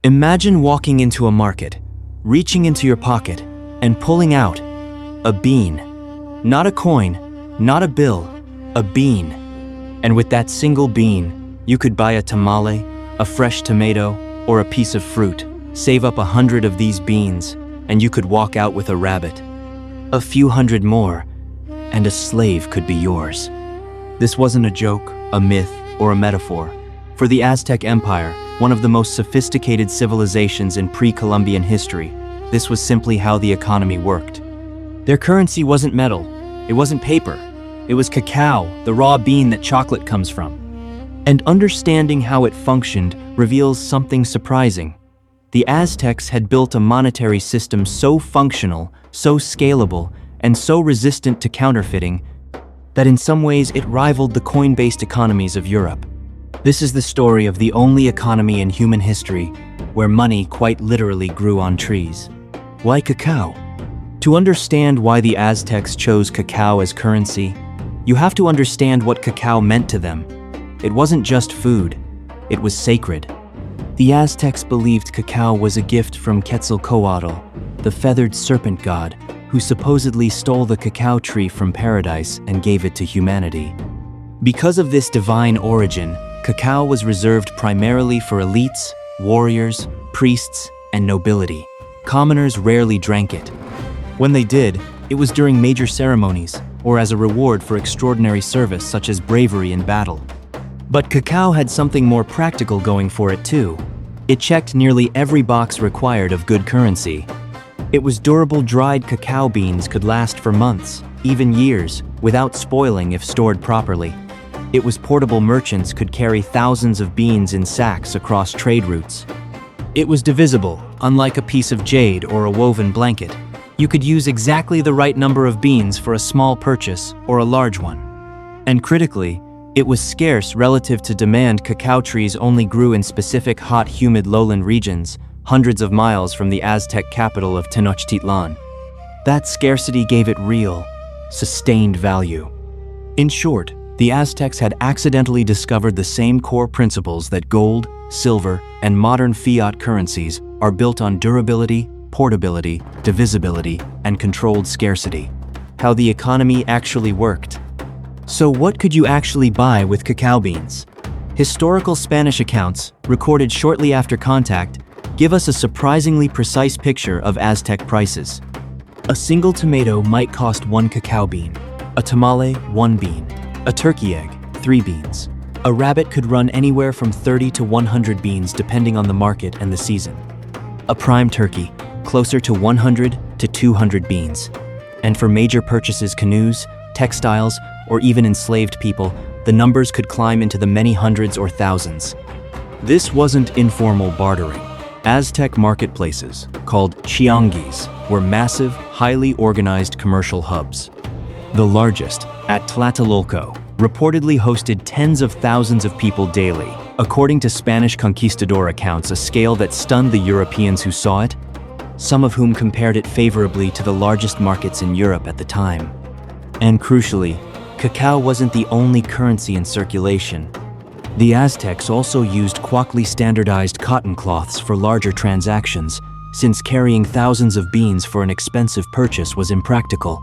Imagine walking into a market, reaching into your pocket, and pulling out a bean. Not a coin, not a bill, a bean. And with that single bean, you could buy a tamale, a fresh tomato, or a piece of fruit. Save up 100 of these beans, and you could walk out with a rabbit. A few hundred more, and a slave could be yours. This wasn't a joke, a myth, or a metaphor. For the Aztec Empire, one of the most sophisticated civilizations in pre-Columbian history, this was simply how the economy worked. Their currency wasn't metal, it wasn't paper, it was cacao, the raw bean that chocolate comes from. And understanding how it functioned reveals something surprising. The Aztecs had built a monetary system so functional, so scalable, and so resistant to counterfeiting that in some ways it rivaled the coin-based economies of Europe. This is the story of the only economy in human history where money quite literally grew on trees. Why cacao? To understand why the Aztecs chose cacao as currency, you have to understand what cacao meant to them. It wasn't just food, it was sacred. The Aztecs believed cacao was a gift from Quetzalcoatl, the feathered serpent god, who supposedly stole the cacao tree from paradise and gave it to humanity. Because of this divine origin, cacao was reserved primarily for elites, warriors, priests, and nobility. Commoners rarely drank it. When they did, it was during major ceremonies or as a reward for extraordinary service such as bravery in battle. But cacao had something more practical going for it too. It checked nearly every box required of good currency. It was durable. Dried cacao beans could last for months, even years, without spoiling if stored properly. It was portable. Merchants could carry thousands of beans in sacks across trade routes. It was divisible, unlike a piece of jade or a woven blanket. You could use exactly the right number of beans for a small purchase or a large one. And critically, it was scarce relative to demand. Cacao trees only grew in specific hot, humid lowland regions, hundreds of miles from the Aztec capital of Tenochtitlan. That scarcity gave it real, sustained value. In short, the Aztecs had accidentally discovered the same core principles that gold, silver, and modern fiat currencies are built on: durability, portability, divisibility, and controlled scarcity. How the economy actually worked. So what could you actually buy with cacao beans? Historical Spanish accounts, recorded shortly after contact, give us a surprisingly precise picture of Aztec prices. A single tomato might cost 1 cacao bean, a tamale 1 bean, a turkey egg 3 beans. A rabbit could run anywhere from 30 to 100 beans depending on the market and the season. A prime turkey, closer to 100 to 200 beans. And for major purchases, canoes, textiles, or even enslaved people, the numbers could climb into the many hundreds or thousands. This wasn't informal bartering. Aztec marketplaces, called chianguis, were massive, highly organized commercial hubs. The largest, at Tlatelolco, reportedly hosted tens of thousands of people daily, according to Spanish conquistador accounts, a scale that stunned the Europeans who saw it, some of whom compared it favorably to the largest markets in Europe at the time. And crucially, cacao wasn't the only currency in circulation. The Aztecs also used quackly standardized cotton cloths for larger transactions, since carrying thousands of beans for an expensive purchase was impractical.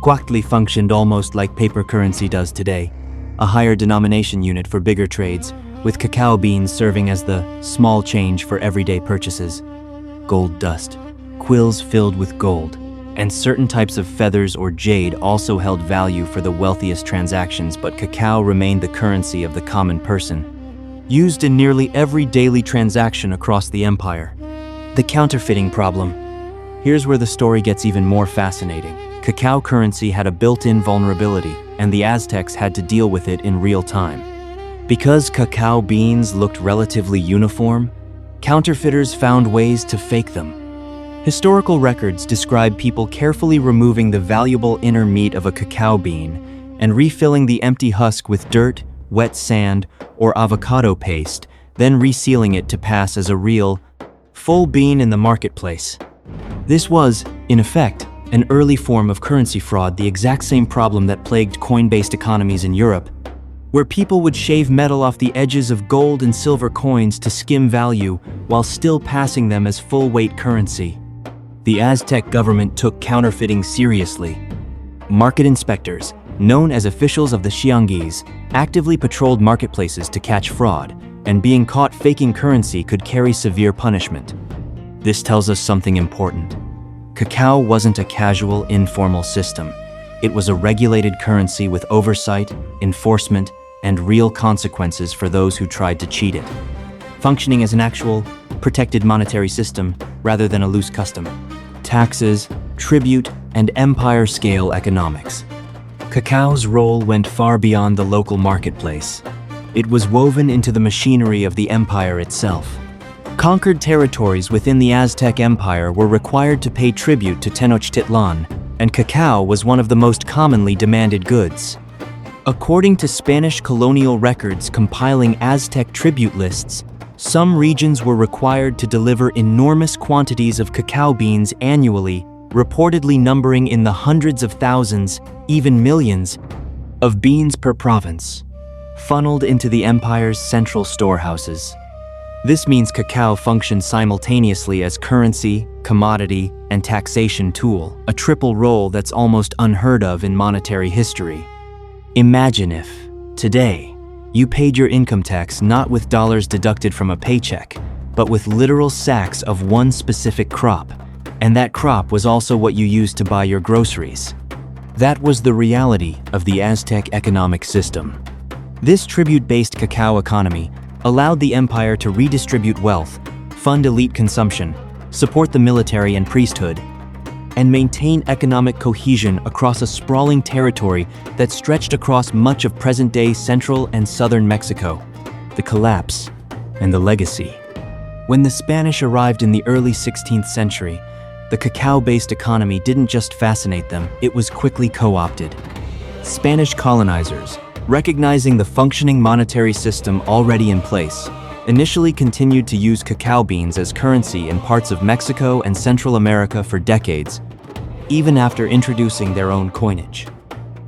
Quachtli functioned almost like paper currency does today, a higher denomination unit for bigger trades, with cacao beans serving as the small change for everyday purchases. Gold dust, quills filled with gold, and certain types of feathers or jade also held value for the wealthiest transactions, but cacao remained the currency of the common person, used in nearly every daily transaction across the empire. The counterfeiting problem. Here's where the story gets even more fascinating. Cacao currency had a built-in vulnerability, and the Aztecs had to deal with it in real time. Because cacao beans looked relatively uniform, counterfeiters found ways to fake them. Historical records describe people carefully removing the valuable inner meat of a cacao bean and refilling the empty husk with dirt, wet sand, or avocado paste, then resealing it to pass as a real, full bean in the marketplace. This was, in effect, an early form of currency fraud, the exact same problem that plagued coin-based economies in Europe. where people would shave metal off the edges of gold and silver coins to skim value while still passing them as full-weight currency. The Aztec government took counterfeiting seriously. Market inspectors, known as officials of the xianguis, actively patrolled marketplaces to catch fraud, and being caught faking currency could carry severe punishment. This tells us something important. Cacao wasn't a casual, informal system. It was a regulated currency with oversight, enforcement, and real consequences for those who tried to cheat it, functioning as an actual, protected monetary system rather than a loose custom. Taxes, tribute, and empire-scale economics. Cacao's role went far beyond the local marketplace. It was woven into the machinery of the empire itself. Conquered territories within the Aztec Empire were required to pay tribute to Tenochtitlan, and cacao was one of the most commonly demanded goods. According to Spanish colonial records compiling Aztec tribute lists, some regions were required to deliver enormous quantities of cacao beans annually, reportedly numbering in the hundreds of thousands, even millions, of beans per province, funneled into the empire's central storehouses. This means cacao functioned simultaneously as currency, commodity, and taxation tool, a triple role that's almost unheard of in monetary history. Imagine if, today, you paid your income tax not with dollars deducted from a paycheck, but with literal sacks of one specific crop, and that crop was also what you used to buy your groceries. That was the reality of the Aztec economic system. This tribute-based cacao economy allowed the empire to redistribute wealth, fund elite consumption, support the military and priesthood, and maintain economic cohesion across a sprawling territory that stretched across much of present-day central and southern Mexico. The collapse and the legacy. When the Spanish arrived in the early 16th century, the cacao-based economy didn't just fascinate them, it was quickly co-opted. Spanish colonizers, recognizing the functioning monetary system already in place, initially continued to use cacao beans as currency in parts of Mexico and Central America for decades, even after introducing their own coinage.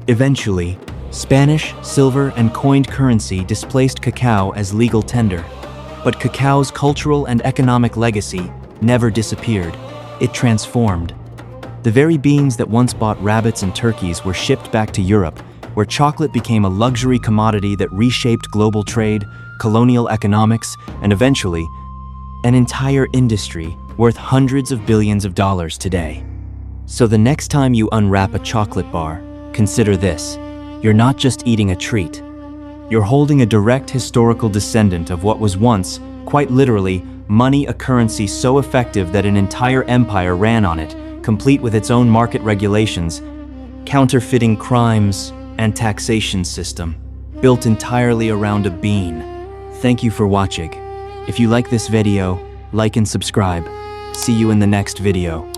Eventually, Spanish, silver, and coined currency displaced cacao as legal tender, but cacao's cultural and economic legacy never disappeared. It transformed. The very beans that once bought rabbits and turkeys were shipped back to Europe, where chocolate became a luxury commodity that reshaped global trade, colonial economics, and eventually, an entire industry worth hundreds of billions of dollars today. So the next time you unwrap a chocolate bar, consider this. You're not just eating a treat. You're holding a direct historical descendant of what was once, quite literally, money, a currency so effective that an entire empire ran on it, complete with its own market regulations, counterfeiting crimes, and taxation system, built entirely around a bean. Thank you for watching. If you like this video, like and subscribe. See you in the next video.